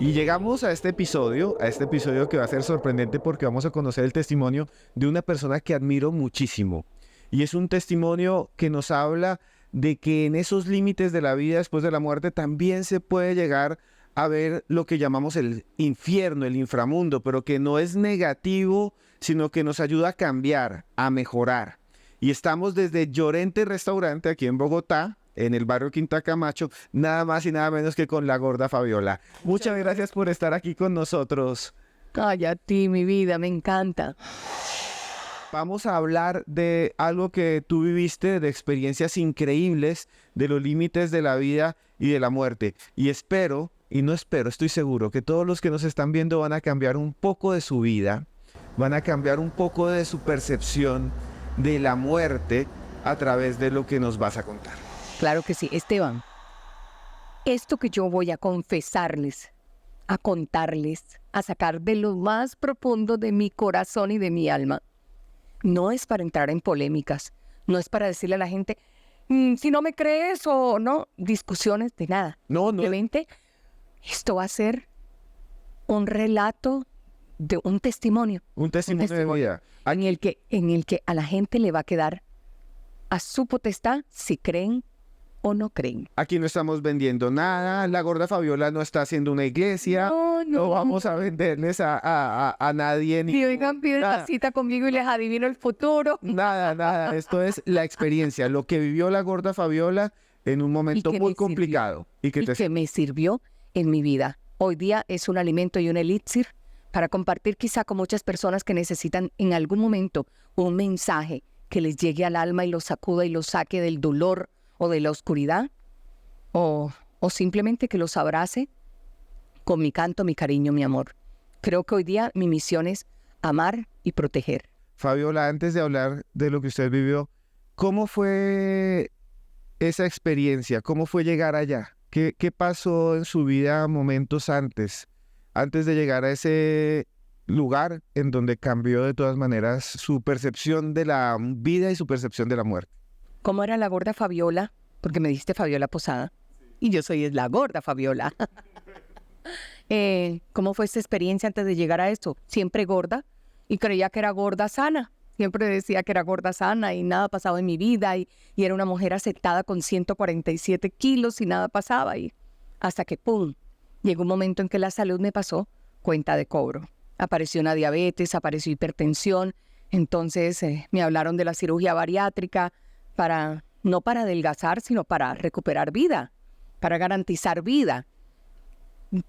Y llegamos a este episodio que va a ser sorprendente porque vamos a conocer el testimonio de una persona que admiro muchísimo. Y es un testimonio que nos habla de que en esos límites de la vida después de la muerte también se puede llegar a ver lo que llamamos el infierno, el inframundo, pero que no es negativo, sino que nos ayuda a cambiar, a mejorar. Y estamos desde Llorente Restaurante, aquí en Bogotá, en el barrio Quinta Camacho, nada más y nada menos que con la gorda Fabiola. Muchas gracias por estar aquí con nosotros. Ay, a ti, mi vida, me encanta. Vamos a hablar de algo que tú viviste, de experiencias increíbles, de los límites de la vida y de la muerte. Y espero, y no espero, estoy seguro que todos los que nos están viendo van a cambiar un poco de su vida, van a cambiar un poco de su percepción de la muerte a través de lo que nos vas a contar. Claro que sí, Esteban. Esto que yo voy a confesarles, a contarles, a sacar de lo más profundo de mi corazón y de mi alma, no es para entrar en polémicas, no es para decirle a la gente, si no me crees o no, discusiones de nada. No. Simplemente, esto va a ser un relato de un testimonio. Un testimonio de vida. En el que a la gente le va a quedar a su potestad si creen o no creen. Aquí no estamos vendiendo nada, la gorda Fabiola no está haciendo una iglesia, no vamos a venderles a nadie. Si oigan, piden la cita conmigo y les adivino el futuro. Nada, esto es la experiencia, lo que vivió la gorda Fabiola en un momento muy complicado. Y que me sirvió en mi vida. Hoy día es un alimento y un elixir para compartir quizá con muchas personas que necesitan en algún momento un mensaje que les llegue al alma y los sacuda y los saque del dolor o de la oscuridad, o simplemente que los abrace con mi canto, mi cariño, mi amor. Creo que hoy día mi misión es amar y proteger. Fabiola, antes de hablar de lo que usted vivió, ¿cómo fue esa experiencia? ¿Cómo fue llegar allá? ¿Qué pasó en su vida momentos antes de llegar a ese lugar en donde cambió de todas maneras su percepción de la vida y su percepción de la muerte? ¿Cómo era la gorda Fabiola? Porque me dijiste Fabiola Posada. Y yo soy la gorda Fabiola. ¿Cómo fue esta experiencia antes de llegar a esto? Siempre gorda y creía que era gorda sana. Siempre decía que era gorda sana y nada pasaba en mi vida. Y era una mujer aceptada con 147 kilos y nada pasaba. Y hasta que, ¡pum!, llegó un momento en que la salud me pasó cuenta de cobro. Apareció una diabetes, apareció hipertensión. Entonces me hablaron de la cirugía bariátrica, no para adelgazar, sino para recuperar vida, para garantizar vida.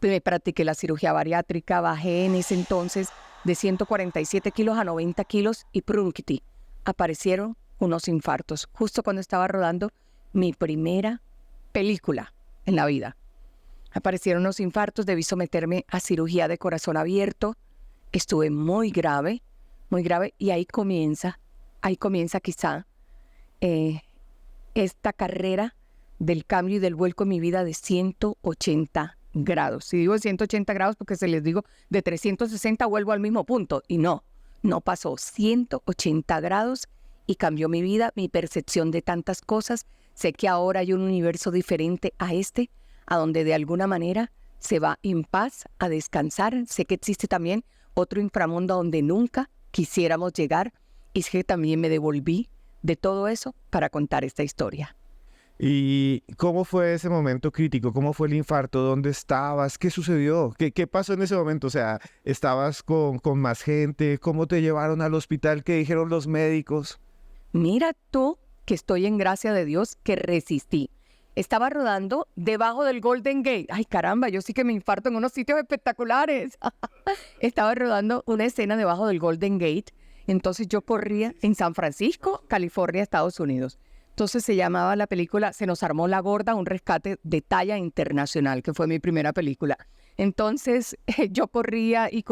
Me practiqué la cirugía bariátrica, bajé en ese entonces de 147 kilos a 90 kilos y prunquiti. Aparecieron unos infartos, justo cuando estaba rodando mi primera película en la vida. Aparecieron unos infartos, debí someterme a cirugía de corazón abierto. Estuve muy grave, y ahí comienza quizá esta carrera del cambio y del vuelco en mi vida de 180 grados. Si digo 180 grados porque se les digo de 360 vuelvo al mismo punto. Y no pasó 180 grados y cambió mi vida, mi percepción de tantas cosas. Sé que ahora hay un universo diferente a donde de alguna manera se va en paz a descansar. Sé que existe también otro inframundo donde nunca quisiéramos llegar y sé que también me devolví de todo eso para contar esta historia. ¿Y cómo fue ese momento crítico? ¿Cómo fue el infarto? ¿Dónde estabas? ¿Qué sucedió? ¿Qué pasó en ese momento? O sea, ¿estabas con más gente? ¿Cómo te llevaron al hospital? ¿Qué dijeron los médicos? Mira tú que estoy en gracia de Dios que resistí. Estaba rodando debajo del Golden Gate. Ay, caramba, yo sí que me infarto en unos sitios espectaculares. Estaba rodando una escena debajo del Golden Gate. Entonces yo corría en San Francisco, California, Estados Unidos. Entonces se llamaba la película Se nos armó la gorda, un rescate de talla internacional, que fue mi primera película. Entonces yo corría y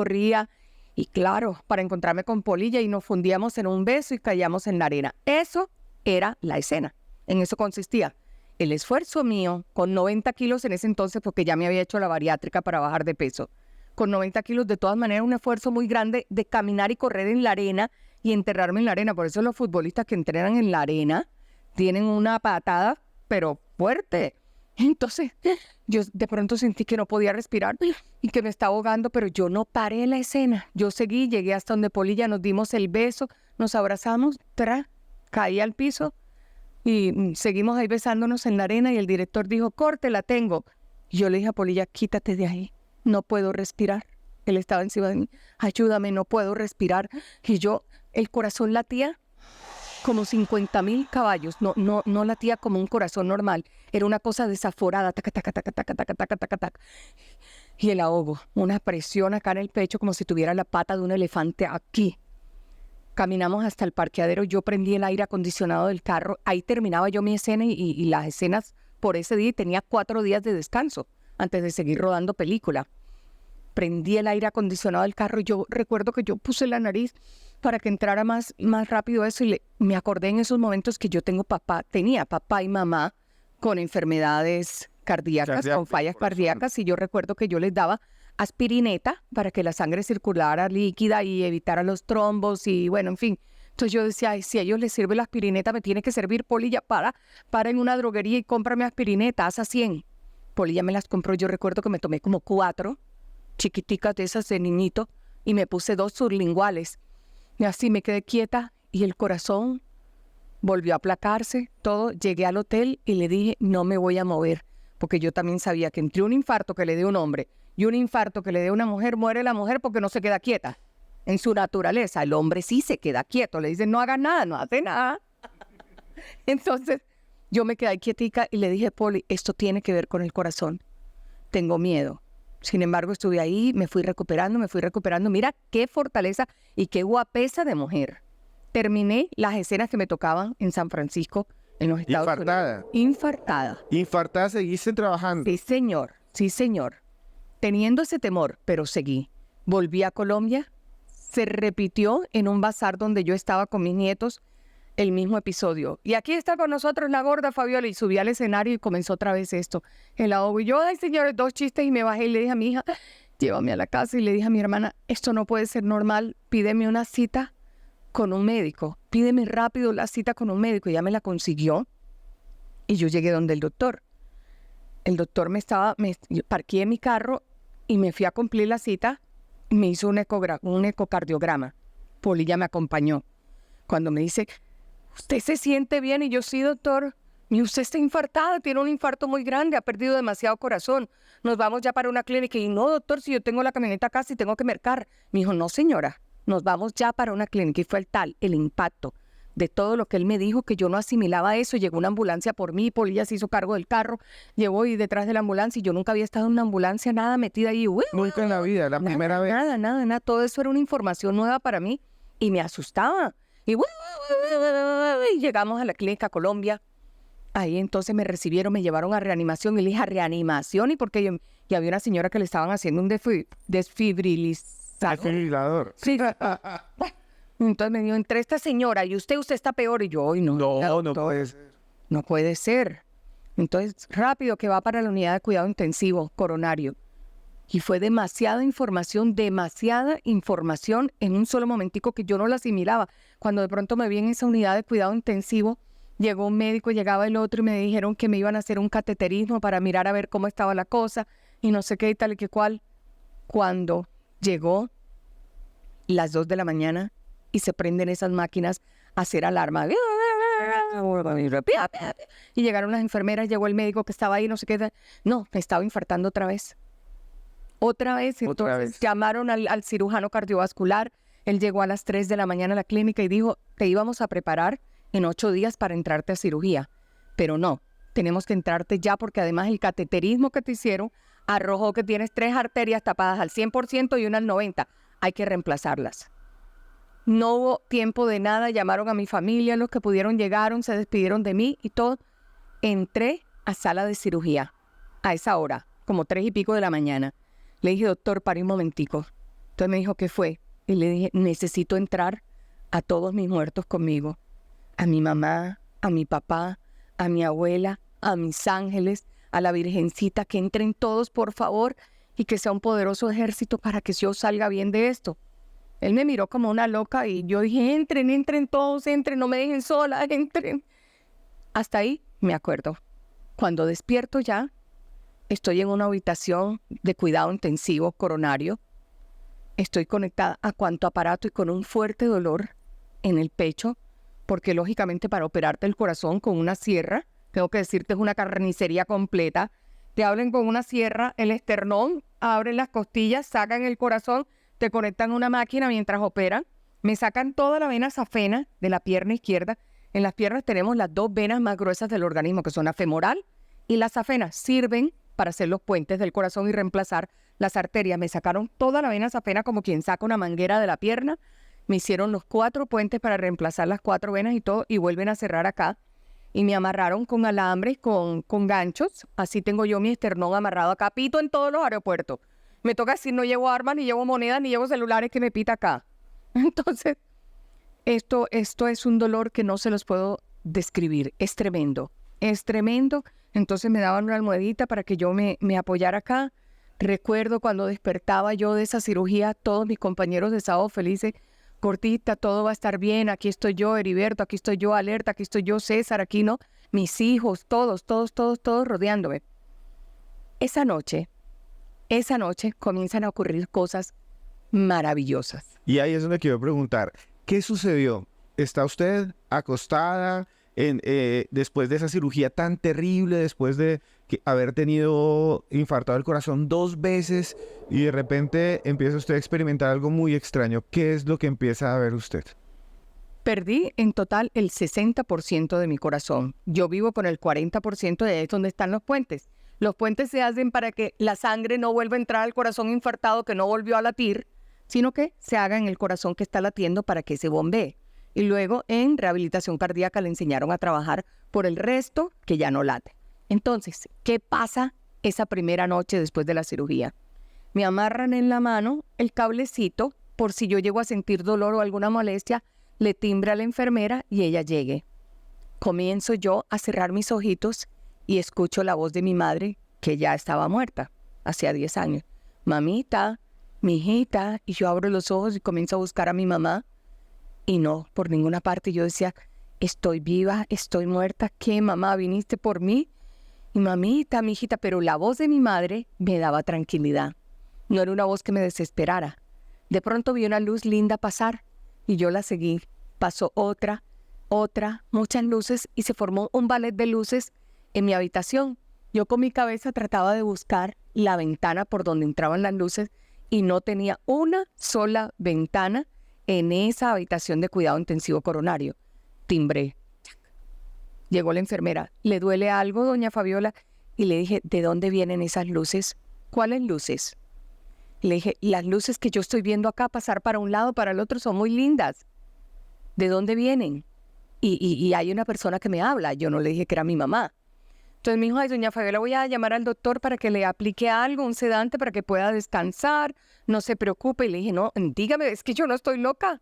claro, para encontrarme con Polilla y nos fundíamos en un beso y caíamos en la arena. Eso era la escena. En eso consistía el esfuerzo mío con 90 kilos en ese entonces, porque ya me había hecho la bariátrica para bajar de peso. Con 90 kilos, de todas maneras, un esfuerzo muy grande de caminar y correr en la arena y enterrarme en la arena. Por eso los futbolistas que entrenan en la arena tienen una patada, pero fuerte. Entonces, yo de pronto sentí que no podía respirar y que me estaba ahogando, pero yo no paré la escena. Yo seguí, llegué hasta donde Polilla, nos dimos el beso, nos abrazamos, caí al piso y seguimos ahí besándonos en la arena y el director dijo, corte, la tengo. Y yo le dije a Polilla, quítate de ahí, no puedo respirar. Él estaba encima de mí, ayúdame, no puedo respirar. Y yo, el corazón latía como 50.000 caballos, no latía como un corazón normal, era una cosa desaforada, taca, taca, taca, taca, taca, taca, taca, taca. Y el ahogo, una presión acá en el pecho como si tuviera la pata de un elefante aquí. Caminamos hasta el parqueadero, yo prendí el aire acondicionado del carro, ahí terminaba yo mi escena y las escenas por ese día, y tenía 4 días de descanso antes de seguir rodando película. Prendí el aire acondicionado del carro y yo recuerdo que yo puse la nariz para que entrara más rápido eso y me acordé en esos momentos que yo tenía papá y mamá con enfermedades cardíacas, con fallas cardíacas, y yo recuerdo que yo les daba aspirineta para que la sangre circulara líquida y evitara los trombos y bueno, en fin. Entonces yo decía, ay, si a ellos les sirve la aspirineta, me tiene que servir, Polilla, para en una droguería y cómprame aspirineta, haz a 100. Polilla me las compró, yo recuerdo que me tomé como 4 chiquiticas de esas de niñito y me puse 2 sublinguales. Y así me quedé quieta y el corazón volvió a aplacarse, todo. Llegué al hotel y le dije, no me voy a mover, porque yo también sabía que entre un infarto que le dé un hombre y un infarto que le dé una mujer, muere la mujer porque no se queda quieta. En su naturaleza, el hombre sí se queda quieto, le dicen, no haga nada, no hace nada. Entonces, yo me quedé quietica y le dije, Poli, esto tiene que ver con el corazón, tengo miedo. Sin embargo, estuve ahí, me fui recuperando. Mira qué fortaleza y qué guapesa de mujer. Terminé las escenas que me tocaban en San Francisco, en los Estados Unidos. Infartada. Infartada, seguiste trabajando. Sí, señor. Teniendo ese temor, pero seguí. Volví a Colombia, se repitió en un bazar donde yo estaba con mis nietos el mismo episodio. Y aquí está con nosotros la gorda Fabiola y subí al escenario y comenzó otra vez esto. El ahogo. Y yo, ay señores, 2 chistes y me bajé y le dije a mi hija, llévame a la casa, y le dije a mi hermana, esto no puede ser normal, pídeme una cita con un médico, pídeme rápido la cita con un médico. Y ya me la consiguió y yo llegué donde el doctor. El doctor yo parqué mi carro y me fui a cumplir la cita, me hizo un ecocardiograma. Polilla me acompañó. Cuando me dice, ¿usted se siente bien? Y yo, sí, doctor. Y usted está infartada, tiene un infarto muy grande, ha perdido demasiado corazón. Nos vamos ya para una clínica. Y no, doctor, si yo tengo la camioneta acá, si tengo que mercar. Me dijo, no, señora, nos vamos ya para una clínica. Y fue el impacto de todo lo que él me dijo, que yo no asimilaba eso. Llegó una ambulancia por mí, Polilla se hizo cargo del carro, llevó y detrás de la ambulancia, y yo nunca había estado en una ambulancia, nada, metida ahí. Nunca en la vida, la primera vez. Nada. Todo eso era una información nueva para mí y me asustaba. Y llegamos a la clínica Colombia. Ahí entonces me recibieron, me llevaron a reanimación. Y le dije, ¿a reanimación? ¿Y por qué? Y había una señora que le estaban haciendo un desfibrilador. Sí. Entonces me dijo, entre esta señora y usted está peor. Y yo, no puede ser. No puede ser. Entonces, rápido que va para la unidad de cuidado intensivo coronario. Y fue demasiada información en un solo momentico que yo no la asimilaba. Cuando de pronto me vi en esa unidad de cuidado intensivo, llegó un médico, llegaba el otro y me dijeron que me iban a hacer un cateterismo para mirar a ver cómo estaba la cosa y no sé qué y tal y qué cual. Cuando llegó las 2 de la mañana y se prenden esas máquinas a hacer alarma. Y llegaron las enfermeras, llegó el médico que estaba ahí, no sé qué. No, me estaba infartando otra vez. Entonces llamaron al cirujano cardiovascular. Él llegó a las 3 de la mañana a la clínica y dijo, te íbamos a preparar en 8 días para entrarte a cirugía. Pero no, tenemos que entrarte ya porque además el cateterismo que te hicieron arrojó que tienes 3 arterias tapadas al 100% y una al 90%. Hay que reemplazarlas. No hubo tiempo de nada, llamaron a mi familia, los que pudieron llegaron, se despidieron de mí y todo. Entré a sala de cirugía a esa hora, como 3 y pico de la mañana. Le dije, doctor, pare un momentico. Entonces me dijo, ¿qué fue? Y le dije, necesito entrar a todos mis muertos conmigo. A mi mamá, a mi papá, a mi abuela, a mis ángeles, a la Virgencita, que entren todos, por favor, y que sea un poderoso ejército para que yo salga bien de esto. Él me miró como una loca y yo dije, entren todos, entren, no me dejen sola, entren. Hasta ahí me acuerdo. Cuando despierto ya, estoy en una habitación de cuidado intensivo coronario. Estoy conectada a cuanto aparato y con un fuerte dolor en el pecho, porque lógicamente para operarte el corazón con una sierra, tengo que decirte, es una carnicería completa. Te abren con una sierra el esternón, abren las costillas, sacan el corazón, te conectan a una máquina mientras operan. Me sacan toda la vena safena de la pierna izquierda. En las piernas tenemos las dos venas más gruesas del organismo, que son la femoral y la safena. Sirven para hacer los puentes del corazón y reemplazar las arterias. Me sacaron toda la vena safena como quien saca una manguera de la pierna. Me hicieron los 4 puentes para reemplazar las 4 venas y todo, y vuelven a cerrar acá. Y me amarraron con alambres, con ganchos. Así tengo yo mi esternón amarrado acá. Pito en todos los aeropuertos. Me toca decir, no llevo armas, ni llevo monedas, ni llevo celulares, que me pita acá. Entonces, esto es un dolor que no se los puedo describir. Es tremendo. Es tremendo. Entonces me daban una almohadita para que yo me apoyara acá. Recuerdo cuando despertaba yo de esa cirugía, todos mis compañeros de Sábado Felices, Cortita, todo va a estar bien, aquí estoy yo, Heriberto, aquí estoy yo, Alerta, aquí estoy yo, César, aquí no, mis hijos, todos rodeándome. Esa noche comienzan a ocurrir cosas maravillosas. Y ahí es donde quiero preguntar, ¿qué sucedió? ¿Está usted acostada después de esa cirugía tan terrible, después de haber tenido infartado el corazón 2 veces y de repente empieza usted a experimentar algo muy extraño? ¿Qué es lo que empieza a ver usted? Perdí en total el 60% de mi corazón. Yo vivo con el 40% de ahí es donde están los puentes. Los puentes se hacen para que la sangre no vuelva a entrar al corazón infartado que no volvió a latir, sino que se haga en el corazón que está latiendo para que se bombee. Y luego en rehabilitación cardíaca le enseñaron a trabajar por el resto que ya no late. Entonces, ¿qué pasa esa primera noche después de la cirugía? Me amarran en la mano el cablecito por si yo llego a sentir dolor o alguna molestia, le timbra a la enfermera y ella llegue. Comienzo yo a cerrar mis ojitos y escucho la voz de mi madre, que ya estaba muerta, hacía 10 años. Mamita, mi hijita, y yo abro los ojos y comienzo a buscar a mi mamá. Y no, por ninguna parte. Yo decía, estoy viva, estoy muerta. ¿Qué, mamá? ¿Viniste por mí? Y mamita, mi hijita, pero la voz de mi madre me daba tranquilidad. No era una voz que me desesperara. De pronto vi una luz linda pasar y yo la seguí. Pasó otra, muchas luces y se formó un ballet de luces en mi habitación. Yo con mi cabeza trataba de buscar la ventana por donde entraban las luces y no tenía una sola ventana en esa habitación de cuidado intensivo coronario. Timbré. Llegó la enfermera. ¿Le duele algo, doña Fabiola? Y le dije, ¿de dónde vienen esas luces? ¿Cuáles luces? Le dije, las luces que yo estoy viendo acá pasar para un lado, para el otro, son muy lindas. ¿De dónde vienen? Y hay una persona que me habla. Yo no le dije que era mi mamá. Entonces me dijo, ay, doña Fabiola, voy a llamar al doctor para que le aplique algo, un sedante para que pueda descansar, no se preocupe. Y le dije, no, dígame, es que yo no estoy loca.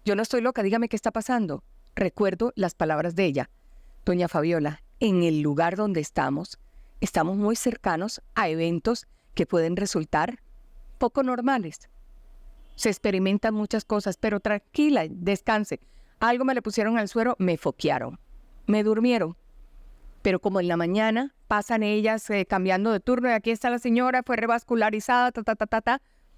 Yo no estoy loca, dígame qué está pasando. Recuerdo las palabras de ella. Doña Fabiola, en el lugar donde estamos muy cercanos a eventos que pueden resultar poco normales. Se experimentan muchas cosas, pero tranquila, descanse. Algo me le pusieron al suero, me foquearon, me durmieron. Pero como en la mañana pasan ellas cambiando de turno y aquí está la señora, fue revascularizada,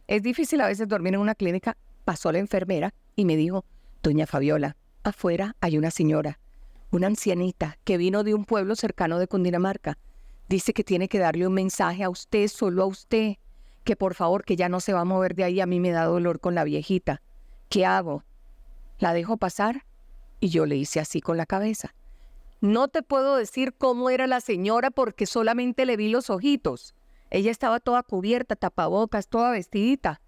es difícil a veces dormir en una clínica. Pasó la enfermera y me dijo, doña Fabiola, afuera hay una señora, una ancianita que vino de un pueblo cercano de Cundinamarca. Dice que tiene que darle un mensaje a usted, solo a usted, que por favor, que ya no se va a mover de ahí, a mí me da dolor con la viejita. ¿Qué hago? ¿La dejo pasar? Y yo le hice así con la cabeza. No te puedo decir cómo era la señora porque solamente le vi los ojitos. Ella estaba toda cubierta, tapabocas, toda vestidita.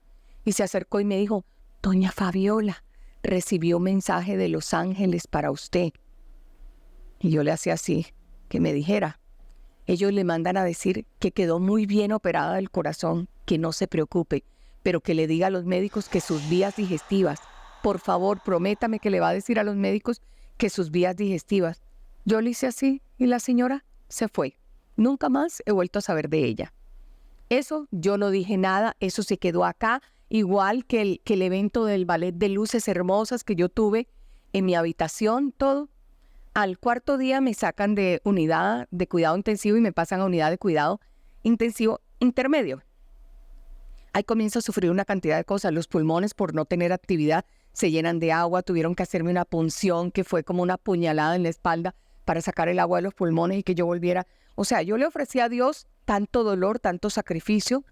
Y se acercó y me dijo, doña Fabiola, recibió un mensaje de Los Ángeles para usted. Y yo le hacía así, que me dijera. Ellos le mandan a decir que quedó muy bien operada del corazón, que no se preocupe, pero que le diga a los médicos que sus vías digestivas, por favor, prométame que le va a decir a los médicos que sus vías digestivas. Yo le hice así y la señora se fue. Nunca más he vuelto a saber de ella. Eso yo no dije nada, eso se quedó acá, igual que el evento del ballet de luces hermosas que yo tuve en mi habitación, todo. Al cuarto día me sacan de unidad de cuidado intensivo y me pasan a unidad de cuidado intensivo intermedio. Ahí comienzo a sufrir una cantidad de cosas. Los pulmones, por no tener actividad, se llenan de agua. Tuvieron que hacerme una punción que fue como una puñalada en la espalda para sacar el agua de los pulmones y que yo volviera. O sea, yo le ofrecí a Dios tanto dolor, tanto sacrificio,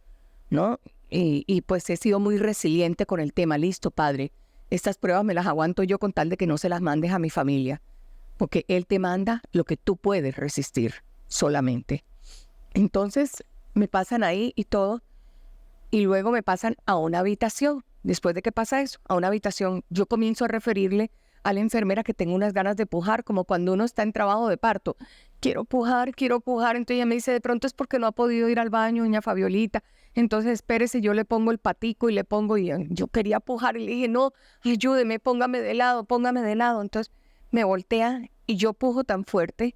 ¿no? Y pues he sido muy resiliente con el tema. Listo, Padre, estas pruebas me las aguanto yo con tal de que no se las mandes a mi familia. Porque Él te manda lo que tú puedes resistir solamente. Entonces me pasan ahí y todo. Y luego me pasan a una habitación. Después de que pasa eso, a una habitación, yo comienzo a referirle a la enfermera que tengo unas ganas de pujar, como cuando uno está en trabajo de parto. Quiero pujar, quiero pujar. Entonces ella me dice, de pronto es porque no ha podido ir al baño, doña Fabiolita. Entonces espérese, yo le pongo el patico y le pongo, y yo quería pujar y le dije, no, ayúdeme, póngame de lado, póngame de lado. Entonces me voltea y yo pujo tan fuerte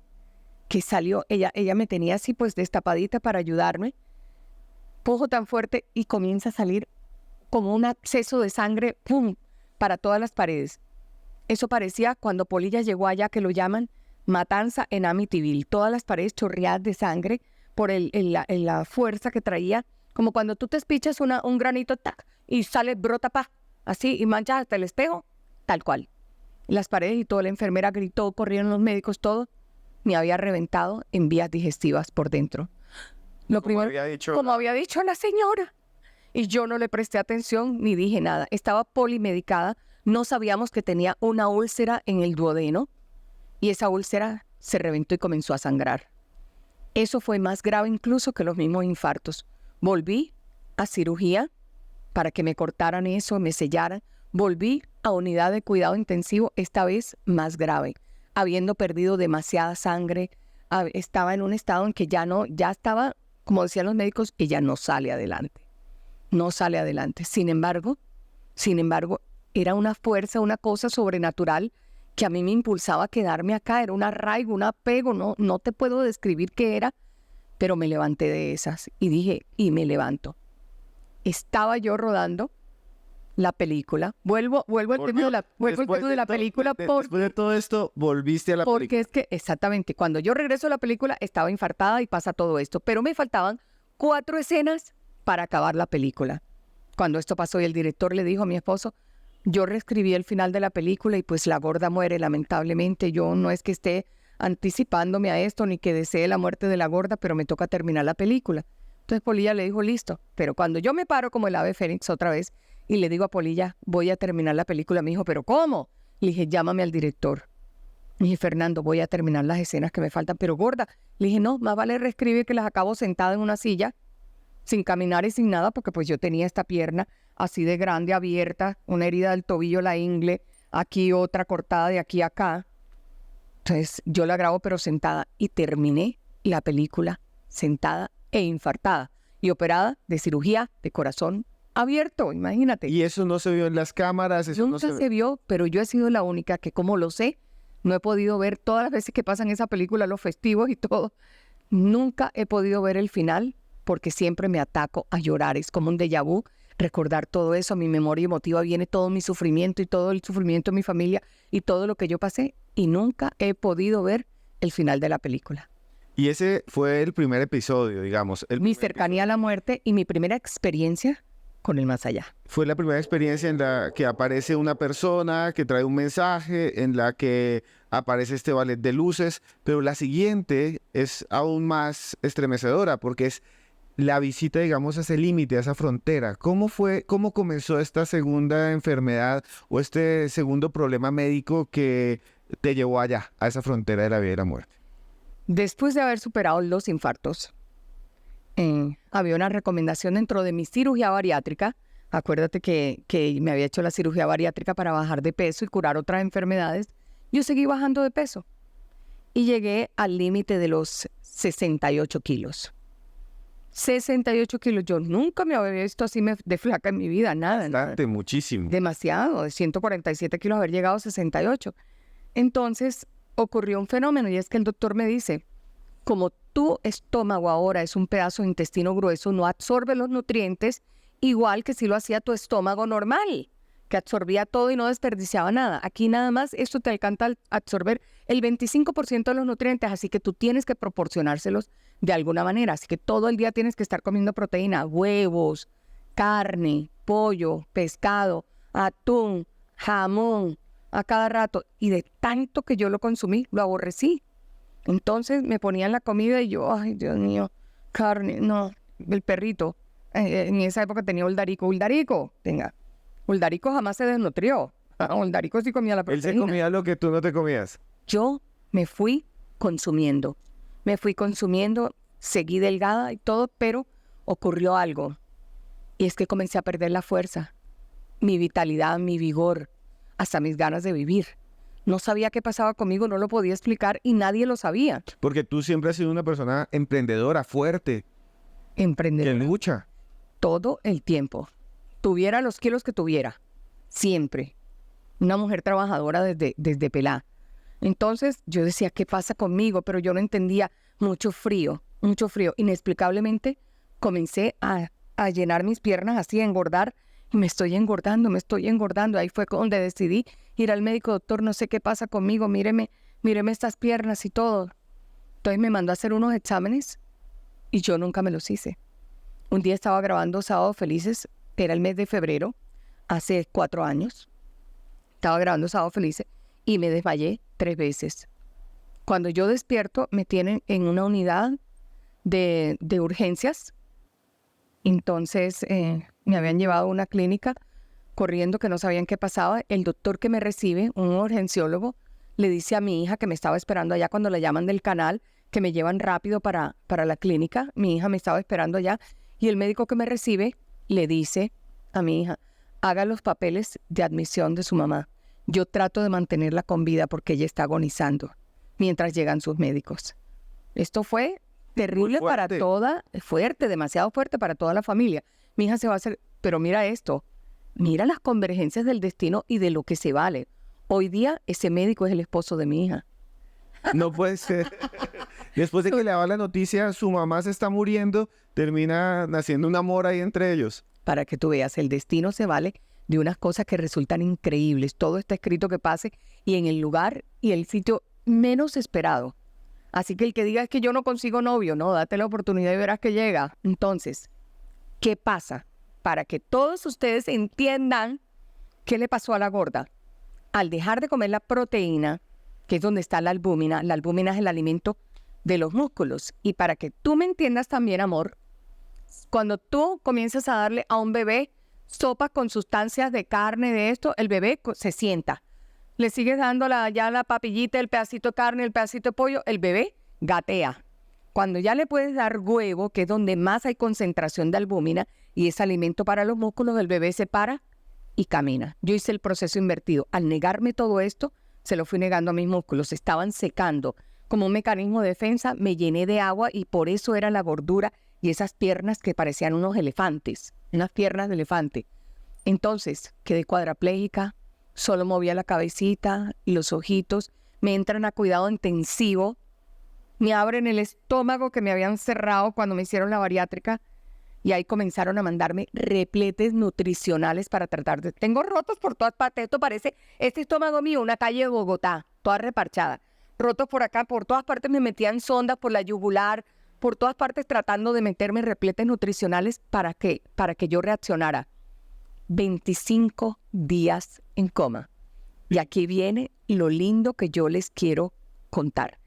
que salió, ella me tenía así pues destapadita para ayudarme. Pujo tan fuerte y comienza a salir como un acceso de sangre, ¡pum!, para todas las paredes. Eso parecía cuando Polilla llegó allá, que lo llaman matanza en Amityville. Todas las paredes chorreadas de sangre por la fuerza que traía. Como cuando tú te espichas un granito, ¡tac!, y sale, brota, pa, así, y manchas hasta el espejo, tal cual. Las paredes y todo, la enfermera gritó, corrieron los médicos, todo. Me había reventado en vías digestivas por dentro. Lo primero, como había dicho la señora. Y yo no le presté atención ni dije nada. Estaba polimedicada. No sabíamos que tenía una úlcera en el duodeno. Y esa úlcera se reventó y comenzó a sangrar. Eso fue más grave incluso que los mismos infartos. Volví a cirugía para que me cortaran eso, me sellaran. Volví a unidad de cuidado intensivo, esta vez más grave. Habiendo perdido demasiada sangre, estaba en un estado en que ya estaba, como decían los médicos, que ya no sale adelante. No sale adelante. Sin embargo, era una fuerza, una cosa sobrenatural que a mí me impulsaba a quedarme acá. Era un arraigo, un apego, no te puedo describir qué era, pero me levanté de esas y dije, y me levanto. Estaba yo rodando la película. Vuelvo al tema de la película. Después de todo esto, volviste a la película. Porque es que, exactamente, cuando yo regreso a la película, estaba infartada y pasa todo esto. Pero me faltaban 4 escenas para acabar la película. Cuando esto pasó y el director le dijo a mi esposo, yo reescribí el final de la película y pues la gorda muere, lamentablemente. Yo no es que esté anticipándome a esto ni que desee la muerte de la gorda, pero me toca terminar la película. Entonces Polilla le dijo, listo. Pero cuando yo me paro como el ave fénix otra vez y le digo a Polilla, voy a terminar la película, me dijo, ¿pero cómo? Le dije, llámame al director. Le dije, Fernando, voy a terminar las escenas que me faltan, pero gorda. Le dije, no, más vale reescribir que las acabo sentada en una silla, sin caminar y sin nada, porque pues yo tenía esta pierna así de grande, abierta, una herida del tobillo, la ingle, aquí otra cortada de aquí a acá. Entonces yo la grabo pero sentada y terminé la película sentada e infartada y operada de cirugía de corazón abierto, imagínate. Y eso no se vio en las cámaras. Eso Nunca no se vio, pero yo he sido la única que, como lo sé, no he podido ver todas las veces que pasan esa película, los festivos y todo. Nunca he podido ver el final porque siempre me ataco a llorar. Es como un déjà vu, recordar todo eso. A mi memoria emotiva viene todo mi sufrimiento y todo el sufrimiento de mi familia y todo lo que yo pasé. Y nunca he podido ver el final de la película. Y ese fue el primer episodio, digamos. Mi cercanía a la muerte y mi primera experiencia con el más allá. Fue la primera experiencia en la que aparece una persona que trae un mensaje, en la que aparece este ballet de luces, pero la siguiente es aún más estremecedora porque es la visita, digamos, a ese límite, a esa frontera. ¿Cómo comenzó esta segunda enfermedad o este segundo problema médico que te llevó allá, a esa frontera de la vida y la muerte? Después de haber superado los infartos, había una recomendación dentro de mi cirugía bariátrica. Acuérdate que me había hecho la cirugía bariátrica para bajar de peso y curar otras enfermedades. Yo seguí bajando de peso y llegué al límite de los 68 kilos. 68 kilos. Yo nunca me había visto así de flaca en mi vida, nada. Bastante, muchísimo. Demasiado, de 147 kilos haber llegado a 68. Entonces ocurrió un fenómeno y es que el doctor me dice, como tu estómago ahora es un pedazo de intestino grueso, no absorbe los nutrientes igual que si lo hacía tu estómago normal, que absorbía todo y no desperdiciaba nada. Aquí nada más esto te alcanza a absorber el 25% de los nutrientes, así que tú tienes que proporcionárselos de alguna manera. Así que todo el día tienes que estar comiendo proteína, huevos, carne, pollo, pescado, atún, jamón, a cada rato. Y de tanto que yo lo consumí, lo aborrecí. Entonces me ponían la comida y yo, ay, Dios mío, carne, no, el perrito. En esa época tenía Uldarico. Uldarico jamás se desnutrió. Uldarico sí comía la Él proteína. se comía lo que tú no te comías. Yo me fui consumiendo, seguí delgada y todo, pero ocurrió algo. Y es que comencé a perder la fuerza, mi vitalidad, mi vigor, hasta mis ganas de vivir. No sabía qué pasaba conmigo, no lo podía explicar y nadie lo sabía. Porque tú siempre has sido una persona emprendedora, fuerte, que Emprendedora lucha. todo el tiempo. Tuviera los kilos que tuviera, siempre. Una mujer trabajadora desde pelá. Entonces yo decía, ¿qué pasa conmigo? Pero yo no entendía. Mucho frío. Inexplicablemente comencé a llenar mis piernas así, a engordar. Y me estoy engordando. Ahí fue donde decidí ir al médico. Doctor, no sé qué pasa conmigo. Míreme estas piernas y todo. Entonces me mandó a hacer unos exámenes y yo nunca me los hice. Un día estaba grabando Sábados Felices, que era el mes de febrero, hace 4 años. Estaba grabando Sábados Felices y me desmayé 3 veces. Cuando yo despierto, me tienen en una unidad de urgencias. Entonces me habían llevado a una clínica corriendo que no sabían qué pasaba. El doctor que me recibe, un urgenciólogo, le dice a mi hija que me estaba esperando allá cuando la llaman del canal, que me llevan rápido para la clínica. Mi hija me estaba esperando allá y el médico que me recibe le dice a mi hija, haga los papeles de admisión de su mamá. Yo trato de mantenerla con vida porque ella está agonizando mientras llegan sus médicos. Esto fue terrible para demasiado fuerte para toda la familia. Mi hija se va a hacer, pero mira esto, mira las convergencias del destino y de lo que se vale. Hoy día ese médico es el esposo de mi hija. No puede ser. Después de que le daba la noticia, su mamá se está muriendo, termina naciendo un amor ahí entre ellos. Para que tú veas, el destino se vale de unas cosas que resultan increíbles. Todo está escrito que pase y en el lugar y el sitio menos esperado. Así que el que diga es que yo no consigo novio, no, date la oportunidad y verás que llega. Entonces, ¿qué pasa? Para que todos ustedes entiendan qué le pasó a la gorda. Al dejar de comer la proteína, que es donde está la albúmina es el alimento de los músculos. Y para que tú me entiendas también, amor, cuando tú comienzas a darle a un bebé sopa con sustancias de carne, de esto, el bebé se sienta. Le sigues dando ya la papillita, el pedacito de carne, el pedacito de pollo, el bebé gatea. Cuando ya le puedes dar huevo, que es donde más hay concentración de albúmina y es alimento para los músculos, el bebé se para y camina. Yo hice el proceso invertido. Al negarme todo esto, se lo fui negando a mis músculos. Se estaban secando. Como un mecanismo de defensa, me llené de agua y por eso era la gordura y esas piernas que parecían unos elefantes, unas piernas de elefante. Entonces, quedé cuadraplégica, solo movía la cabecita y los ojitos, me entran a cuidado intensivo, me abren el estómago que me habían cerrado cuando me hicieron la bariátrica y ahí comenzaron a mandarme repletes nutricionales para tratar de... Tengo rotos por todas partes, esto parece este estómago mío, una calle de Bogotá, toda reparchada. Rotos por acá, por todas partes me metían sondas por la yugular, por todas partes tratando de meterme repletes nutricionales para que yo reaccionara. 25 días en coma. Y aquí viene lo lindo que yo les quiero contar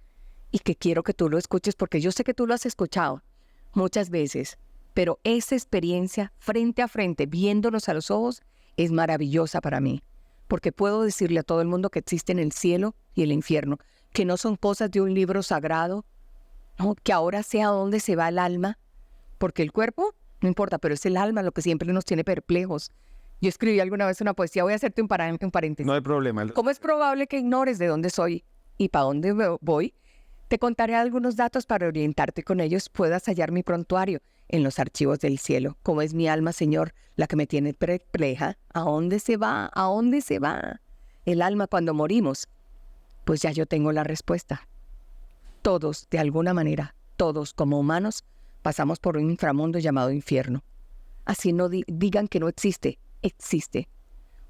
y que quiero que tú lo escuches porque yo sé que tú lo has escuchado muchas veces, pero esa experiencia frente a frente, viéndonos a los ojos, es maravillosa para mí, porque puedo decirle a todo el mundo que existen el cielo y el infierno, que no son cosas de un libro sagrado, no, que ahora sé a dónde se va el alma, porque el cuerpo no importa, pero es el alma lo que siempre nos tiene perplejos. Yo escribí alguna vez una poesía, voy a hacerte un paréntesis. No hay problema. ¿Cómo es probable que ignores de dónde soy y para dónde voy? Te contaré algunos datos para orientarte, con ellos puedas hallar mi prontuario en los archivos del cielo. ¿Cómo es mi alma, Señor, la que me tiene perpleja? ¿A dónde se va? ¿A dónde se va el alma cuando morimos? Pues ya yo tengo la respuesta. Todos, de alguna manera, todos como humanos, pasamos por un inframundo llamado infierno. Así no digan que no existe, existe.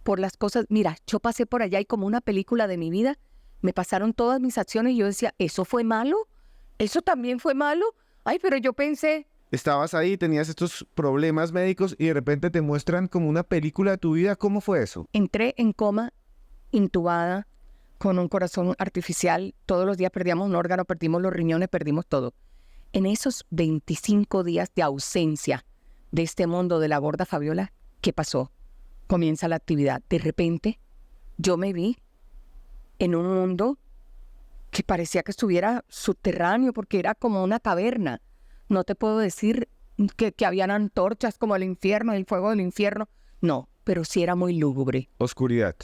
por las cosas. Mira, yo pasé por allá y como una película de mi vida, me pasaron todas mis acciones y yo decía, ¿eso fue malo? ¿Eso también fue malo? Ay, pero yo pensé, Estabas ahí, tenías estos problemas médicos y de repente te muestran como una película de tu vida. ¿Cómo fue eso? entré en coma, intubada, con un corazón artificial. Todos los días perdíamos un órgano, perdimos los riñones, perdimos todo. En esos 25 días de ausencia de este mundo de la gorda Fabiola, ¿qué pasó? Comienza la actividad. De repente, yo me vi en un mundo que parecía que estuviera subterráneo porque era como una caverna. No te puedo decir que habían antorchas como el infierno, el fuego del infierno. No, pero sí era muy lúgubre. Oscuridad.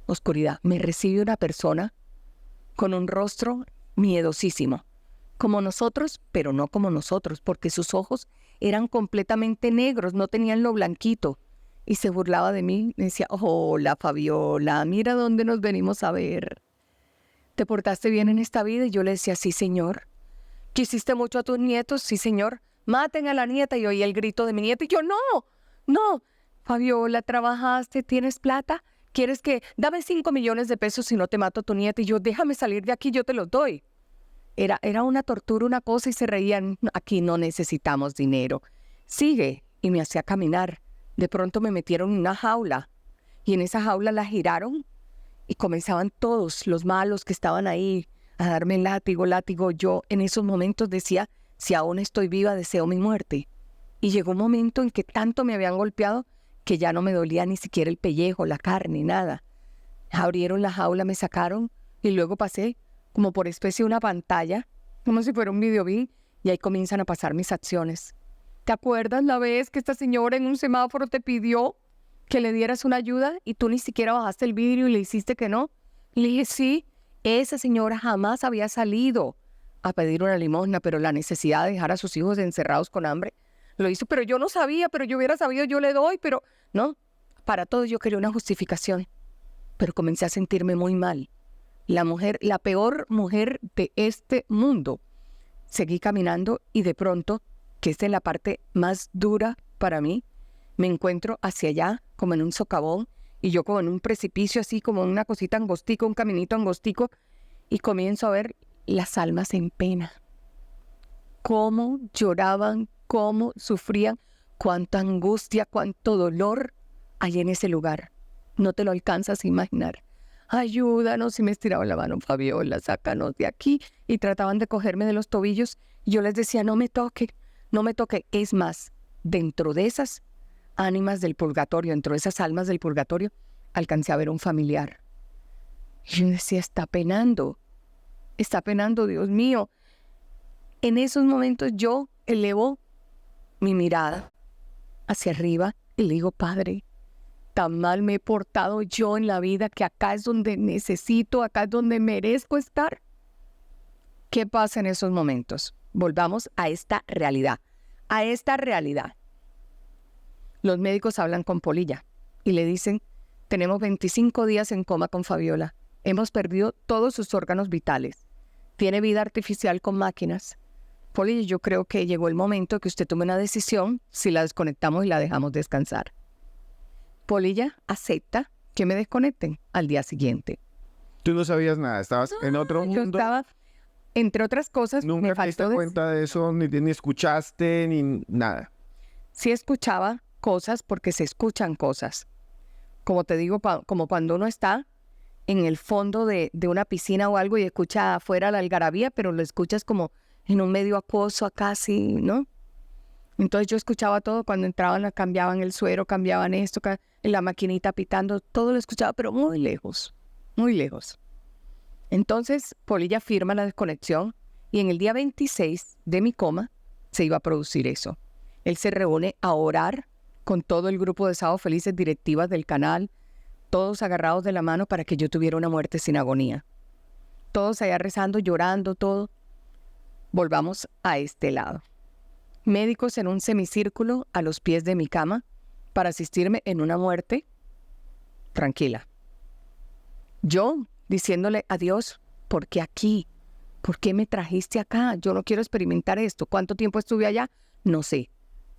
Oscuridad. Me recibe una persona con un rostro miedosísimo. Como nosotros, pero no como nosotros, porque sus ojos eran completamente negros, no tenían lo blanquito. Y se burlaba de mí, me decía, hola Fabiola, mira dónde nos venimos a ver. ¿Te portaste bien en esta vida? Y yo le decía, sí señor. ¿Quisiste mucho a tus nietos? Sí señor. Maten a la nieta. Y oí el grito de mi nieta y yo, no. Fabiola, trabajaste, tienes plata, ¿quieres que dame 5 millones de pesos si no te mato a tu nieta? Y yo, déjame salir de aquí, yo te los doy. Era una tortura, una cosa, y se reían. Aquí no necesitamos dinero. Sigue. Y me hacía caminar. De pronto me metieron en una jaula. Y en esa jaula la giraron. Y comenzaban todos los malos que estaban ahí a darme látigo. Yo en esos momentos decía, si aún estoy viva, deseo mi muerte. Y llegó un momento en que tanto me habían golpeado que ya no me dolía ni siquiera el pellejo, la carne, nada. Abrieron la jaula, me sacaron y luego pasé como por especie de una pantalla, como si fuera un videobeam, y ahí comienzan a pasar mis acciones. ¿Te acuerdas la vez que esta señora en un semáforo te pidió que le dieras una ayuda y tú ni siquiera bajaste el vidrio y le hiciste que no? Le dije, sí, esa señora jamás había salido a pedir una limosna, pero la necesidad de dejar a sus hijos encerrados con hambre lo hizo. Pero yo no sabía, pero yo hubiera sabido, yo le doy, pero no. Para todo yo quería una justificación, pero comencé a sentirme muy mal. La peor mujer de este mundo. Seguí caminando y de pronto, que esta es la parte más dura para mí, me encuentro hacia allá, como en un socavón, y yo como en un precipicio, así como una cosita angostico, un caminito angostico, y comienzo a ver las almas en pena. Cómo lloraban, cómo sufrían, cuánta angustia, cuánto dolor hay en ese lugar. No te lo alcanzas a imaginar. Ayúdanos, y me estiraban la mano, Fabiola, sácanos de aquí. Y trataban de cogerme de los tobillos. Y yo les decía, no me toque. Es más, dentro de esas ánimas del purgatorio, dentro de esas almas del purgatorio, alcancé a ver un familiar. Y yo decía, está penando, Dios mío. En esos momentos yo elevo mi mirada hacia arriba y le digo, Padre, tan mal me he portado yo en la vida que acá es donde necesito, acá es donde merezco estar. ¿Qué pasa en esos momentos? Volvamos a esta realidad. Los médicos hablan con Polilla y le dicen, tenemos 25 días en coma con Fabiola. Hemos perdido todos sus órganos vitales. Tiene vida artificial con máquinas. Polilla, yo creo que llegó el momento que usted tome una decisión si la desconectamos y la dejamos descansar. Polilla acepta que me desconecten al día siguiente. Tú no sabías nada, estabas en otro Yo mundo. estaba, entre otras cosas, Nunca me te diste faltó cuenta de eso, ni escuchaste, ni nada. sí escuchaba cosas porque se escuchan cosas. Como te digo, como cuando uno está en el fondo de una piscina o algo y escucha afuera la algarabía, pero lo escuchas como en un medio acuoso acá así, ¿no? Entonces yo escuchaba todo cuando entraban, cambiaban el suero, cambiaban esto, en la maquinita pitando, todo lo escuchaba, pero muy lejos, muy lejos. Entonces Polilla firma la desconexión y en el día 26 de mi coma se iba a producir eso. Él se reúne a orar con todo el grupo de Sábado Felices, directivas del canal, todos agarrados de la mano para que yo tuviera una muerte sin agonía. Todos allá rezando, llorando, todo. Volvamos a este lado. Médicos en un semicírculo a los pies de mi cama para asistirme en una muerte tranquila. Yo diciéndole a Dios, ¿por qué aquí? ¿Por qué me trajiste acá? Yo no quiero experimentar esto. ¿Cuánto tiempo estuve allá? No sé.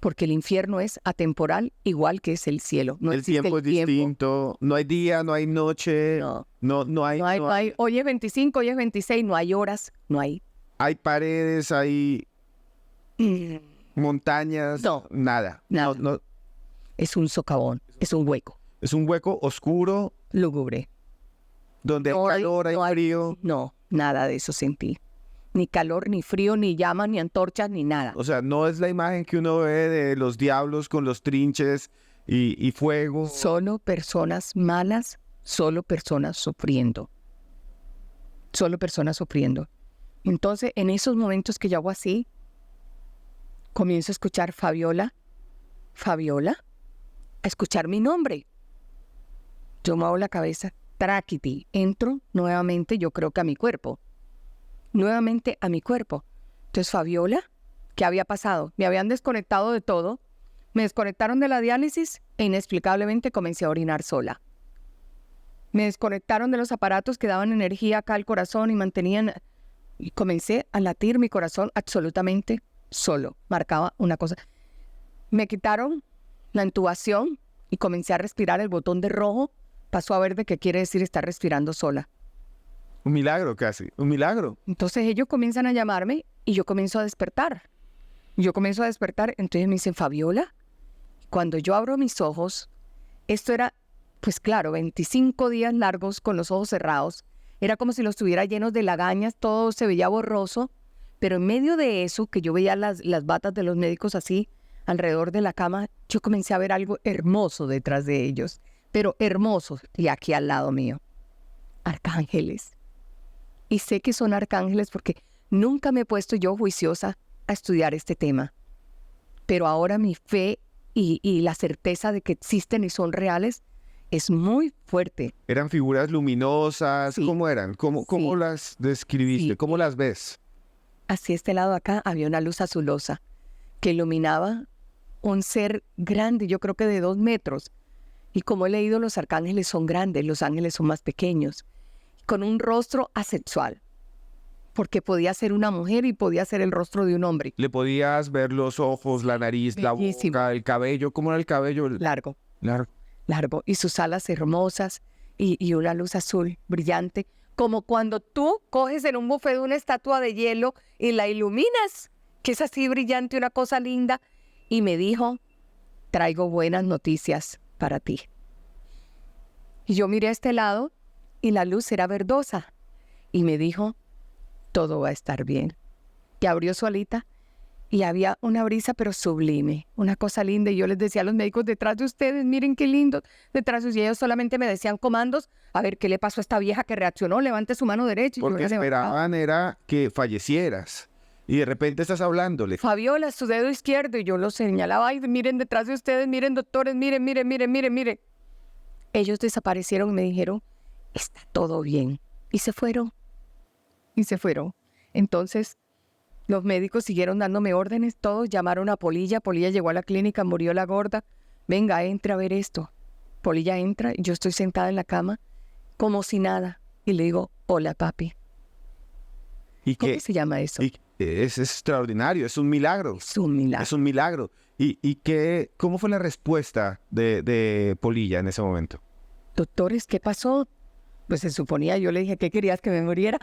porque el infierno es atemporal, igual que es el cielo. No El existe tiempo es distinto, no hay día, no hay noche, No. no hay, Hoy es 25, hoy es 26, no hay horas, no hay. hay paredes, hay mm, montañas, No. nada. Nada. No, Es un socavón, es un hueco, es un hueco oscuro lúgubre. donde hay No hay- calor, hay no hay- frío. No, nada de eso sentí. Ni calor, ni frío, ni llamas, ni antorchas, ni nada. O sea, no es la imagen que uno ve de los diablos con los trinches y fuego. Solo personas malas, solo personas sufriendo. Solo personas sufriendo. Entonces, en esos momentos que yo hago así, comienzo a escuchar Fabiola, Fabiola, a escuchar mi nombre. Yo muevo la cabeza, tráquiti, entro nuevamente, yo creo que a mi cuerpo. Nuevamente a mi cuerpo. Entonces, Fabiola, ¿qué había pasado? Me habían desconectado de todo, me desconectaron de la diálisis e inexplicablemente comencé a orinar sola. Me desconectaron de los aparatos que daban energía acá al corazón y mantenían... Y comencé a latir mi corazón absolutamente solo. Marcaba una cosa. Me quitaron la intubación y comencé a respirar. El botón de rojo pasó a verde, que quiere decir estar respirando sola. Un milagro casi, un milagro. Entonces ellos comienzan a llamarme y yo comienzo a despertar. Entonces me dicen, Fabiola. Cuando yo abro mis ojos, esto era, pues claro, 25 días largos con los ojos cerrados. Era como si los tuviera llenos de lagañas, todo se veía borroso. Pero en medio de eso, que yo veía las batas de los médicos así, alrededor de la cama, yo comencé a ver algo hermoso detrás de ellos. Pero hermoso, y aquí al lado mío. Arcángeles. Y sé que son arcángeles porque nunca me he puesto yo juiciosa a estudiar este tema. Pero ahora mi fe y la certeza de que existen y son reales es muy fuerte. ¿Eran figuras luminosas? Sí. ¿Cómo eran? ¿Cómo Sí. las describiste? Sí. ¿Cómo las ves? Hacia este lado acá había una luz azulosa que iluminaba un ser grande, yo creo que de 2 metros. Y como he leído, los arcángeles son grandes, los ángeles son más pequeños, con un rostro asexual, porque podía ser una mujer y podía ser el rostro de un hombre. ¿Le podías ver los ojos, la nariz, la Bellísimo. boca, el cabello? ¿Cómo era el cabello? Largo, Largo. largo, y sus alas hermosas y una luz azul brillante, como cuando tú coges en un buffet una estatua de hielo y la iluminas, que es así brillante, una cosa linda, y me dijo, traigo buenas noticias para ti. Y yo miré a este lado y la luz era verdosa, y me dijo, todo va a estar bien. Que abrió su alita y había una brisa pero sublime, una cosa linda, y yo les decía a los médicos, detrás de ustedes, miren qué lindo, detrás de ustedes, y ellos solamente me decían comandos, a ver qué le pasó a esta vieja que reaccionó, levante su mano derecha. Y yo Porque la levantaba. esperaban era que fallecieras. Y de repente estás hablándole. Fabiola, su dedo izquierdo, y yo lo señalaba, ay, miren detrás de ustedes, miren doctores, miren, miren, miren, miren, miren. Ellos desaparecieron y me dijeron, está todo bien. Y se fueron. Y se fueron. Entonces, los médicos siguieron dándome órdenes, todos llamaron a Polilla. Polilla llegó a la clínica, murió la gorda. Venga, entre a ver esto. Polilla entra y yo estoy sentada en la cama, como si nada. Y le digo, hola, papi. ¿Y ¿Cómo qué? se llama eso? Y es extraordinario, es un milagro. Es un milagro. Es un milagro. ¿Y qué, cómo fue la respuesta de Polilla en ese momento? Doctores, ¿qué pasó? Pues se suponía, yo le dije, ¿qué querías que me muriera?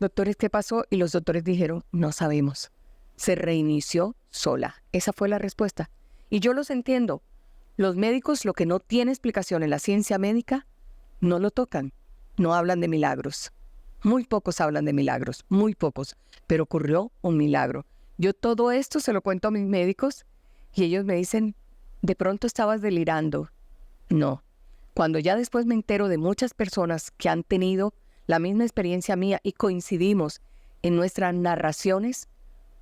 Doctores, ¿qué pasó? Y los doctores dijeron, no sabemos. Se reinició sola. Esa fue la respuesta. Y yo los entiendo. Los médicos, lo que no tiene explicación en la ciencia médica, no lo tocan. No hablan de milagros. Muy pocos hablan de milagros, muy pocos. Pero ocurrió un milagro. Yo todo esto se lo cuento a mis médicos y ellos me dicen, de pronto estabas delirando. No. Cuando ya después me entero de muchas personas que han tenido la misma experiencia mía y coincidimos en nuestras narraciones,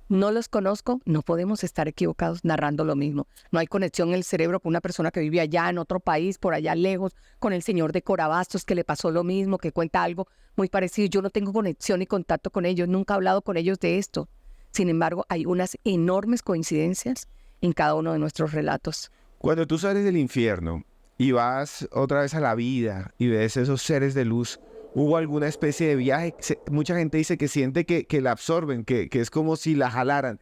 no los conozco, no podemos estar equivocados narrando lo mismo. No hay conexión en el cerebro con una persona que vive allá en otro país, por allá lejos, con el señor de Corabastos que le pasó lo mismo, que cuenta algo muy parecido. Yo no tengo conexión ni contacto con ellos, nunca he hablado con ellos de esto. Sin embargo, hay unas enormes coincidencias en cada uno de nuestros relatos. Cuando tú sales del infierno y vas otra vez a la vida y ves esos seres de luz, ¿hubo alguna especie de viaje? Mucha gente dice que siente que la absorben, que es como si la jalaran.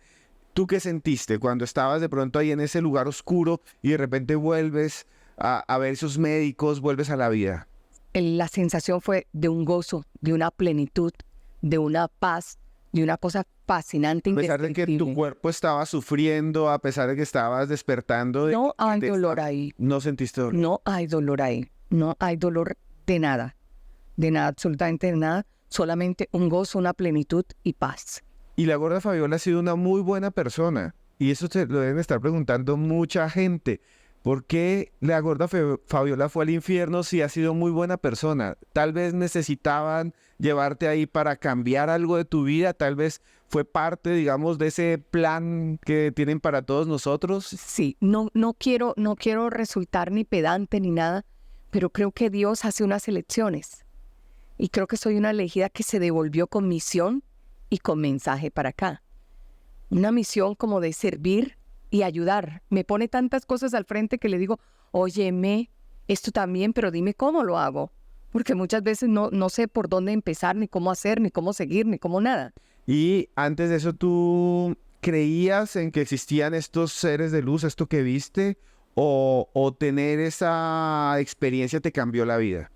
¿Tú qué sentiste cuando estabas de pronto ahí en ese lugar oscuro y de repente vuelves a ver esos médicos, vuelves a la vida? La sensación fue de un gozo, de una plenitud, de una paz, de una cosa fascinante, A pesar de que tu indescriptible. cuerpo estaba sufriendo, a pesar de que estabas despertando, No hay te dolor estaba- ahí, no sentiste dolor. no hay dolor ahí, no hay dolor de nada, absolutamente de nada, solamente un gozo, una plenitud y paz. Y la gorda Fabiola ha sido una muy buena persona. Y eso se lo deben estar preguntando mucha gente. ¿Por qué la gorda Fabiola fue al infierno si ha sido muy buena persona? Tal vez necesitaban llevarte ahí para cambiar algo de tu vida. Tal vez fue parte, digamos, de ese plan que tienen para todos nosotros. Sí, no quiero resultar ni pedante ni nada, pero creo que Dios hace unas elecciones. Y creo que soy una elegida que se devolvió con misión y con mensaje para acá. Una misión como de servir y ayudar. Me pone tantas cosas al frente que le digo, óyeme, esto también, pero dime cómo lo hago. Porque muchas veces no sé por dónde empezar, ni cómo hacer, ni cómo seguir, ni cómo nada. Y antes de eso, ¿tú creías en que existían estos seres de luz, esto que viste? ¿O tener esa experiencia te cambió la vida?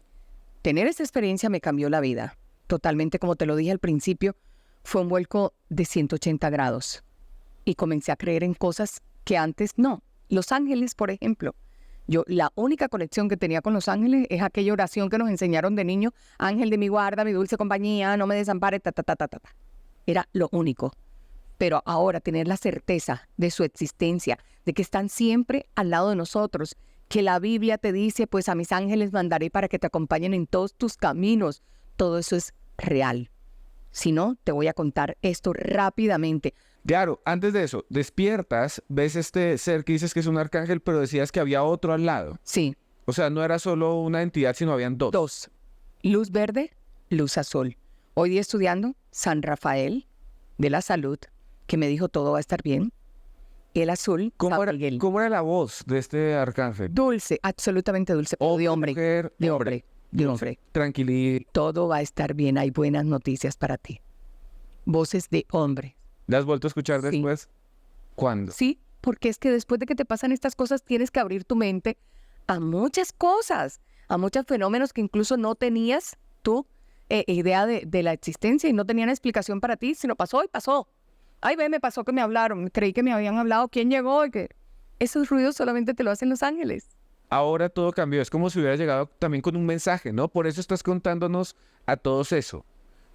Tener esta experiencia me cambió la vida. Totalmente, como te lo dije al principio, fue un vuelco de 180 grados. Y comencé a creer en cosas que antes no. Los ángeles, por ejemplo. La única conexión que tenía con los ángeles es aquella oración que nos enseñaron de niño. Ángel de mi guarda, mi dulce compañía, no me desampare, ta, ta, ta, ta, ta. Era lo único. Pero ahora tener la certeza de su existencia, de que están siempre al lado de nosotros, que la Biblia te dice, pues a mis ángeles mandaré para que te acompañen en todos tus caminos. Todo eso es real. Si no, te voy a contar esto rápidamente. Claro, antes de eso, despiertas, ves este ser que dices que es un arcángel, pero decías que había otro al lado. Sí, O sea, no era solo una entidad, sino habían dos. dos. Luz verde, luz azul. Hoy día estudiando San Rafael de la Salud, que me dijo todo va a estar bien. El azul, San Miguel. ¿Cómo era la voz de este arcángel? Dulce, absolutamente dulce. pero de hombre, Mujer, de hombre, de hombre. Tranquilidad. Todo va a estar bien, hay buenas noticias para ti. Voces de hombre. ¿La has vuelto a escuchar Sí. después? ¿Cuándo? Sí, porque es que después de que te pasan estas cosas tienes que abrir tu mente a muchas cosas, a muchos fenómenos que incluso no tenías tú idea de la existencia y no tenían explicación para ti, sino pasó y pasó. Ay, ve, me pasó que me hablaron, creí que me habían hablado, ¿quién llegó? Y que esos ruidos solamente te lo hacen los ángeles. Ahora todo cambió. Es como si hubiera llegado también con un mensaje, ¿no? Por eso estás contándonos a todos eso.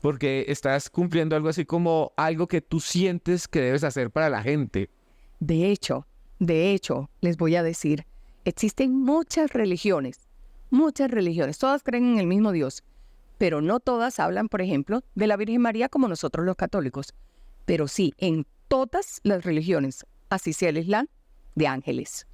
Porque estás cumpliendo algo así como algo que tú sientes que debes hacer para la gente. De hecho, les voy a decir, existen muchas religiones, todas creen en el mismo Dios, pero no todas hablan, por ejemplo, de la Virgen María como nosotros los católicos, pero sí en todas las religiones, así sea el Islam, de ángeles.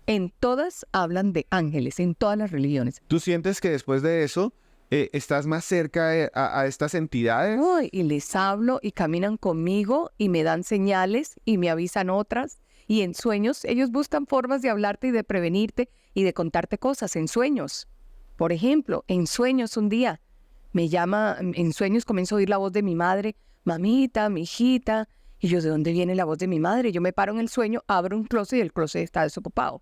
En todas hablan de ángeles, en todas las religiones. ¿Tú sientes que después de eso estás más cerca a estas entidades? Ay, y les hablo y caminan conmigo y me dan señales y me avisan otras. Y en sueños ellos buscan formas de hablarte y de prevenirte y de contarte cosas en sueños. Por ejemplo, en sueños un día me llama, en sueños comienzo a oír la voz de mi madre, mamita, mi hijita. Y yo, ¿de dónde viene la voz de mi madre? Yo me paro en el sueño, abro un closet y el closet está desocupado.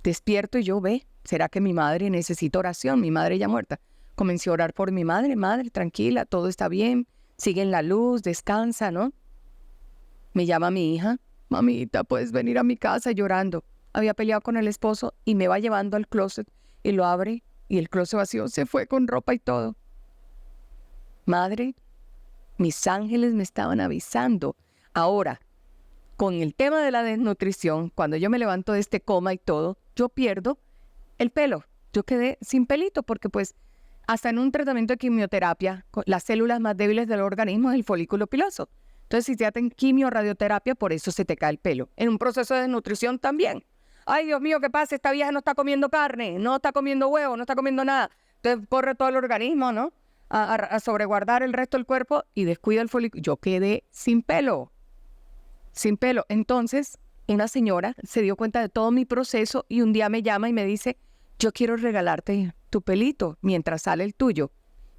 Despierto y yo, ¿será que mi madre necesita oración? Mi madre ya muerta. Comencé a orar por mi madre, tranquila, todo está bien, sigue en la luz, descansa, ¿no? Me llama mi hija, mamita, puedes venir a mi casa llorando. Había peleado con el esposo y me va llevando al closet y lo abre y el closet vacío se fue con ropa y todo. Madre, mis ángeles me estaban avisando. Ahora, con el tema de la desnutrición, cuando yo me levanto de este coma y todo, yo pierdo el pelo. Yo quedé sin pelito porque pues hasta en un tratamiento de quimioterapia, las células más débiles del organismo es el folículo piloso. Entonces, si te hacen quimio o radioterapia, por eso se te cae el pelo. En un proceso de desnutrición también. Ay, Dios mío, ¿qué pasa? Esta vieja no está comiendo carne, no está comiendo huevo, no está comiendo nada. Entonces, corre todo el organismo, ¿no? A sobreguardar el resto del cuerpo y descuida el folículo. Yo quedé sin pelo. Sin pelo. Entonces, una señora se dio cuenta de todo mi proceso y un día me llama y me dice, yo quiero regalarte tu pelito mientras sale el tuyo.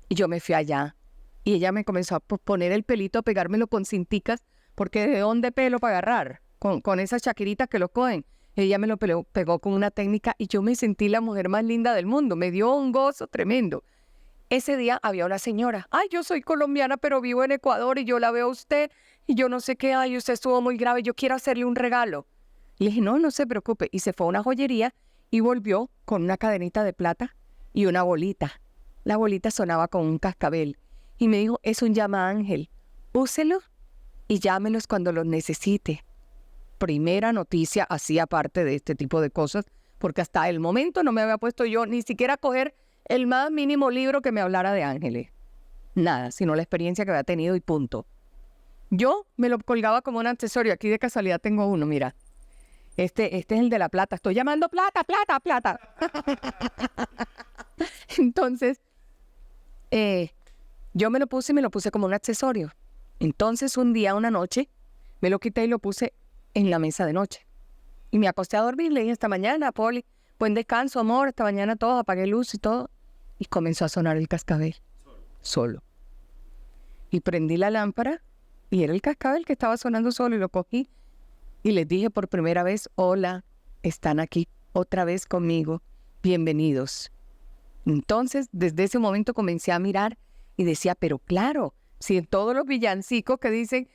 Y yo me fui allá y ella me comenzó a poner el pelito, a pegármelo con cinticas porque ¿de dónde pelo para agarrar? Con esas chaquiritas que lo cogen. Ella me lo pegó con una técnica y yo me sentí la mujer más linda del mundo. Me dio un gozo tremendo. Ese día había una señora. Ay, yo soy colombiana, pero vivo en Ecuador y yo la veo a usted y yo no sé qué. Ay, usted estuvo muy grave, yo quiero hacerle un regalo. Le dije, no, no se preocupe. Y se fue a una joyería y volvió con una cadenita de plata y una bolita. La bolita sonaba con un cascabel. Y me dijo, es un llama ángel. Úselo y llámelos cuando los necesite. Primera noticia así aparte de este tipo de cosas, porque hasta el momento no me había puesto yo ni siquiera a coger el más mínimo libro que me hablara de ángeles. Nada, sino la experiencia que había tenido y punto. Yo me lo colgaba como un accesorio. Aquí de casualidad tengo uno, mira. Este es el de la plata. Estoy llamando plata, plata, plata. Entonces, yo me lo puse como un accesorio. Entonces, un día, una noche, me lo quité y lo puse en la mesa de noche. Y me acosté a dormir. Le dije, esta mañana, Poli, buen descanso, amor. Esta mañana todo, apagué luz y todo. Y comenzó a sonar el cascabel. Solo. Y prendí la lámpara y era el cascabel que estaba sonando solo y lo cogí. Y les dije por primera vez, hola, están aquí otra vez conmigo. Bienvenidos. Entonces, desde ese momento comencé a mirar y decía, pero claro, si en todos los villancicos que dicen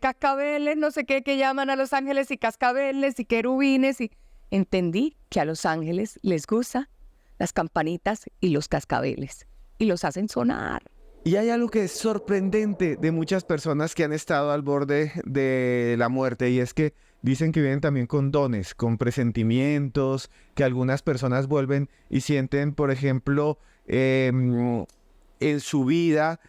cascabeles, no sé qué, que llaman a los ángeles y cascabeles y querubines, y entendí que a los ángeles les gusta las campanitas y los cascabeles y los hacen sonar. Y hay algo que es sorprendente de muchas personas que han estado al borde de la muerte y es que dicen que vienen también con dones, con presentimientos, que algunas personas vuelven y sienten, por ejemplo, en su vida,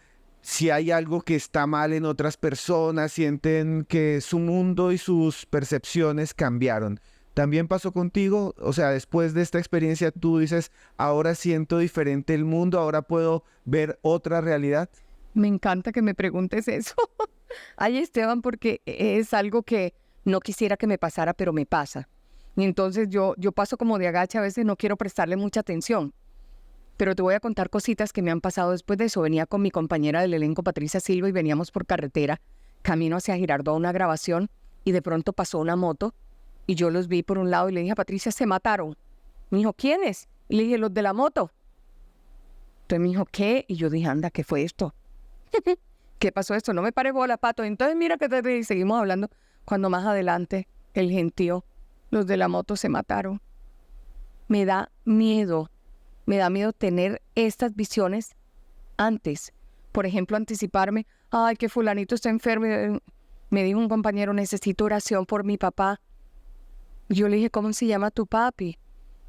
si hay algo que está mal en otras personas, sienten que su mundo y sus percepciones cambiaron. ¿También pasó contigo? O sea, después de esta experiencia, tú dices, ahora siento diferente el mundo, ahora puedo ver otra realidad. Me encanta que me preguntes eso. Ay, Esteban, porque es algo que no quisiera que me pasara, pero me pasa. Y entonces yo paso como de agacha, a veces no quiero prestarle mucha atención. Pero te voy a contar cositas que me han pasado después de eso. Venía con mi compañera del elenco, Patricia Silva, y veníamos por carretera, camino hacia Girardot a una grabación, y de pronto pasó una moto. Y yo los vi por un lado y le dije a Patricia, se mataron. Me dijo, ¿quiénes? Y le dije, los de la moto. Entonces me dijo, ¿qué? Y yo dije, anda, ¿qué fue esto? ¿Qué pasó esto? No me pare bola, Pato. Entonces mira que seguimos hablando. Cuando más adelante el gentío, los de la moto se mataron. Me da miedo tener estas visiones antes. Por ejemplo, anticiparme, ay, que fulanito está enfermo. Me dijo un compañero, necesito oración por mi papá. Yo le dije, ¿cómo se llama tu papi?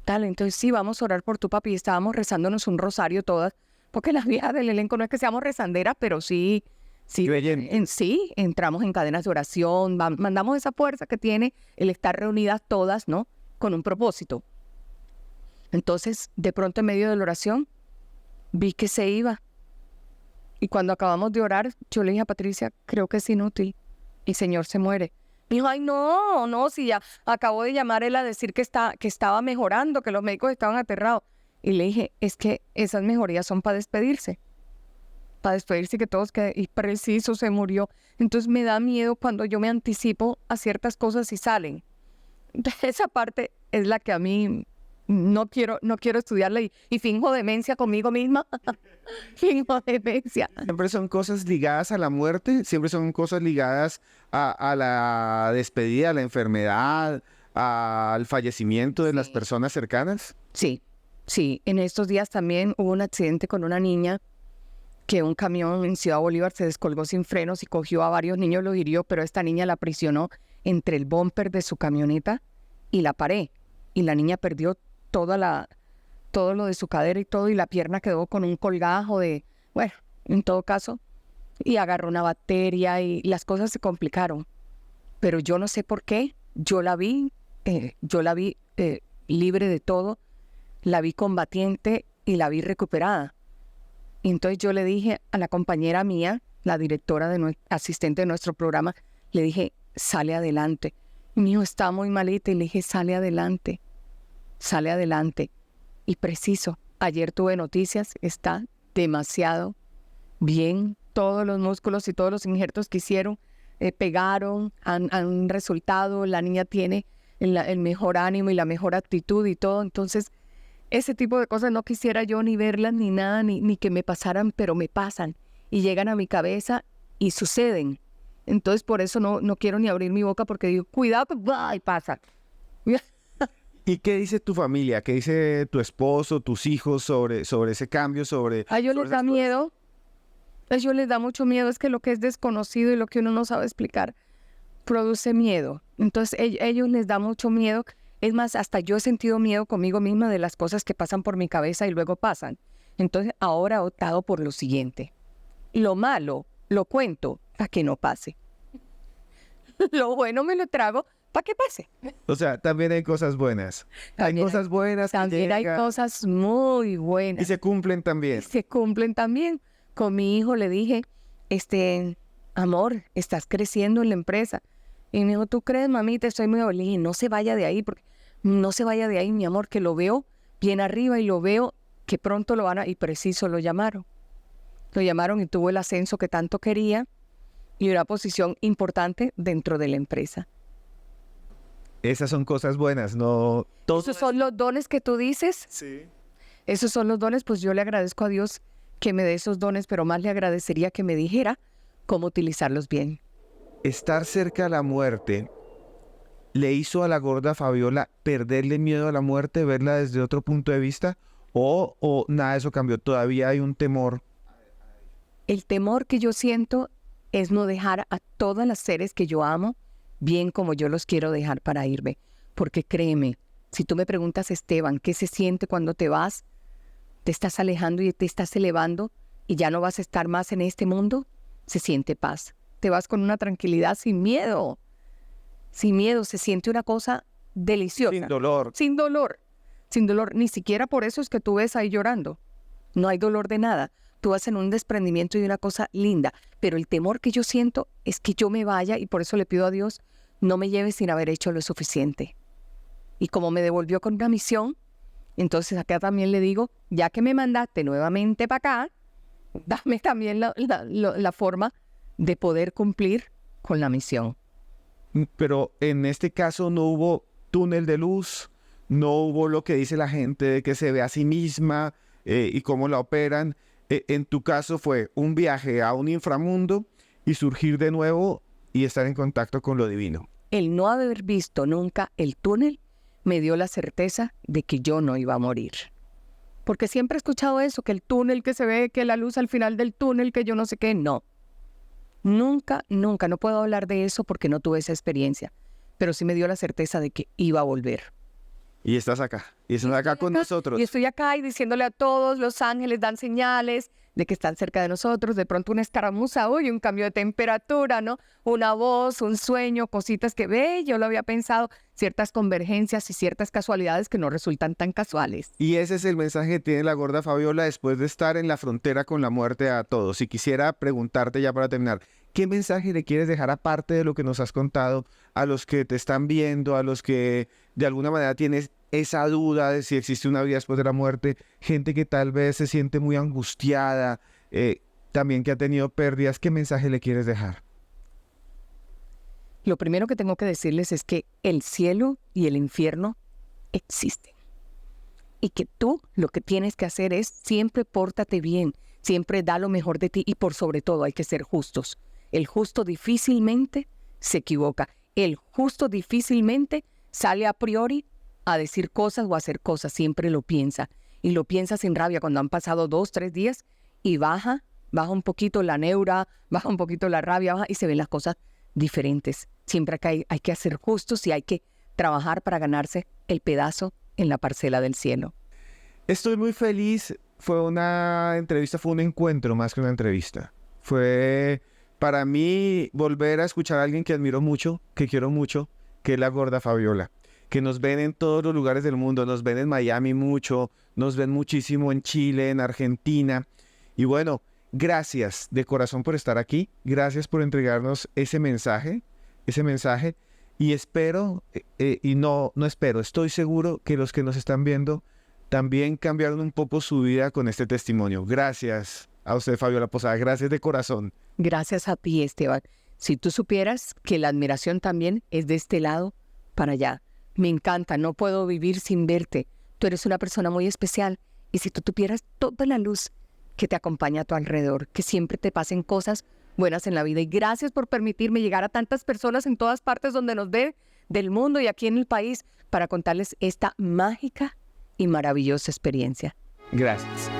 Tal, entonces sí, vamos a orar por tu papi. Y estábamos rezándonos un rosario todas, porque las viejas del elenco no es que seamos rezanderas, pero sí, sí, entramos en cadenas de oración, mandamos esa fuerza que tiene el estar reunidas todas, ¿no? Con un propósito. Entonces, de pronto en medio de la oración, vi que se iba. Y cuando acabamos de orar, yo le dije a Patricia, creo que es inútil. El Señor se muere. Me dijo, ay, no, si ya acabo de llamar él a decir que estaba mejorando, que los médicos estaban aterrados. Y le dije, es que esas mejorías son para despedirse que todos queden, y preciso se murió. Entonces me da miedo cuando yo me anticipo a ciertas cosas y salen. Entonces esa parte es la que a mí no quiero estudiarla y finjo demencia conmigo misma. Finjo demencia. Siempre son cosas ligadas a la muerte, siempre son cosas ligadas a la despedida, a la enfermedad, al fallecimiento de las personas cercanas. Sí. En estos días también hubo un accidente con una niña que un camión en Ciudad Bolívar se descolgó sin frenos y cogió a varios niños, los hirió, pero esta niña la aprisionó entre el bumper de su camioneta y la pared. Y la niña perdió todo lo de su cadera y todo, y la pierna quedó con un colgajo bueno, en todo caso, y agarró una bacteria y las cosas se complicaron. Pero yo no sé por qué, yo la vi libre de todo, la vi combatiente y la vi recuperada. Y entonces yo le dije a la compañera mía, la directora, asistente de nuestro programa, le dije, sale adelante. Y me dijo, está muy malita, y le dije, sale adelante. Y preciso, ayer tuve noticias, está demasiado bien, todos los músculos y todos los injertos que hicieron pegaron, han resultado, la niña tiene el mejor ánimo y la mejor actitud y todo. Entonces, ese tipo de cosas no quisiera yo ni verlas ni nada, ni que me pasaran, pero me pasan y llegan a mi cabeza y suceden. Entonces, por eso no quiero ni abrir mi boca porque digo, cuidado que va y pasa. ¿Y qué dice tu familia? ¿Qué dice tu esposo, tus hijos sobre ese cambio? A ellos les da miedo. A ellos les da mucho miedo. Es que lo que es desconocido y lo que uno no sabe explicar produce miedo. Entonces, ellos les da mucho miedo. Es más, hasta yo he sentido miedo conmigo misma de las cosas que pasan por mi cabeza y luego pasan. Entonces, ahora he optado por lo siguiente. Lo malo lo cuento para que no pase. Lo bueno me lo trago para que pase. O sea, también hay cosas buenas. Hay cosas buenas. También hay cosas muy buenas. Y se cumplen también. Y se cumplen también. Con mi hijo le dije, amor, estás creciendo en la empresa. Y me dijo, ¿tú crees, mamita? Estoy muy... Le dije, no se vaya de ahí, porque no se vaya de ahí, mi amor, que lo veo bien arriba y lo veo que pronto lo van a... Y preciso, lo llamaron. Lo llamaron y tuvo el ascenso que tanto quería y una posición importante dentro de la empresa. Esas son cosas buenas, ¿no? ¿Esos son los dones que tú dices? Sí. Esos son los dones, pues yo le agradezco a Dios que me dé esos dones, pero más le agradecería que me dijera cómo utilizarlos bien. Estar cerca a la muerte le hizo a la gorda Fabiola perderle miedo a la muerte, verla desde otro punto de vista, o nada de eso cambió, todavía hay un temor. El temor que yo siento es no dejar a todas las seres que yo amo bien como yo los quiero dejar para irme. Porque créeme, si tú me preguntas, Esteban, ¿qué se siente cuando te vas? ¿Te estás alejando y te estás elevando y ya no vas a estar más en este mundo? Se siente paz. Te vas con una tranquilidad sin miedo. Sin miedo, se siente una cosa deliciosa. Sin dolor. Sin dolor. Sin dolor. Ni siquiera por eso es que tú ves ahí llorando. No hay dolor de nada. Tú vas en un desprendimiento y una cosa linda. Pero el temor que yo siento es que yo me vaya y por eso le pido a Dios, no me lleve sin haber hecho lo suficiente. Y como me devolvió con una misión, entonces acá también le digo, ya que me mandaste nuevamente para acá, dame también la forma de poder cumplir con la misión. Pero en este caso no hubo túnel de luz, no hubo lo que dice la gente de que se ve a sí misma y cómo la operan. En tu caso fue un viaje a un inframundo y surgir de nuevo y estar en contacto con lo divino. El no haber visto nunca el túnel me dio la certeza de que yo no iba a morir. Porque siempre he escuchado eso, que el túnel que se ve, que la luz al final del túnel, que yo no sé qué. No. Nunca, no puedo hablar de eso porque no tuve esa experiencia. Pero sí me dio la certeza de que iba a volver. Y estás acá. Y estás acá con nosotros. Y estoy acá y diciéndole a todos, los ángeles dan señales de que están cerca de nosotros. De pronto una escaramuza, uy, un cambio de temperatura, ¿no? Una voz, un sueño, cositas que ve, yo lo había pensado, ciertas convergencias y ciertas casualidades que no resultan tan casuales. Y ese es el mensaje que tiene la gorda Fabiola después de estar en la frontera con la muerte a todos. Y quisiera preguntarte ya para terminar, ¿qué mensaje le quieres dejar aparte de lo que nos has contado a los que te están viendo, a los que de alguna manera tienes esa duda de si existe una vida después de la muerte, gente que tal vez se siente muy angustiada, también que ha tenido pérdidas? ¿Qué mensaje le quieres dejar? Lo primero que tengo que decirles es que el cielo y el infierno existen. Y que tú lo que tienes que hacer es siempre pórtate bien, siempre da lo mejor de ti y por sobre todo hay que ser justos. El justo difícilmente se equivoca. El justo difícilmente sale a priori a decir cosas o a hacer cosas, siempre lo piensa. Y lo piensa sin rabia cuando han pasado 2, 3 días y baja un poquito la neura, baja un poquito la rabia, y se ven las cosas diferentes. Siempre acá hay que ser justos y hay que trabajar para ganarse el pedazo en la parcela del cielo. Estoy muy feliz. Fue una entrevista, fue un encuentro más que una entrevista. Fue para mí volver a escuchar a alguien que admiro mucho, que quiero mucho, que es la gorda Fabiola. Que nos ven en todos los lugares del mundo, nos ven en Miami mucho, nos ven muchísimo en Chile, en Argentina. Y bueno, gracias de corazón por estar aquí, gracias por entregarnos ese mensaje, y espero, estoy seguro que los que nos están viendo también cambiaron un poco su vida con este testimonio. Gracias a usted, Fabiola Posada, gracias de corazón. Gracias a ti, Esteban. Si tú supieras que la admiración también es de este lado para allá. Me encanta, no puedo vivir sin verte. Tú eres una persona muy especial. Y si tú tuvieras toda la luz que te acompaña a tu alrededor, que siempre te pasen cosas buenas en la vida. Y gracias por permitirme llegar a tantas personas en todas partes donde nos ven del mundo y aquí en el país para contarles esta mágica y maravillosa experiencia. Gracias.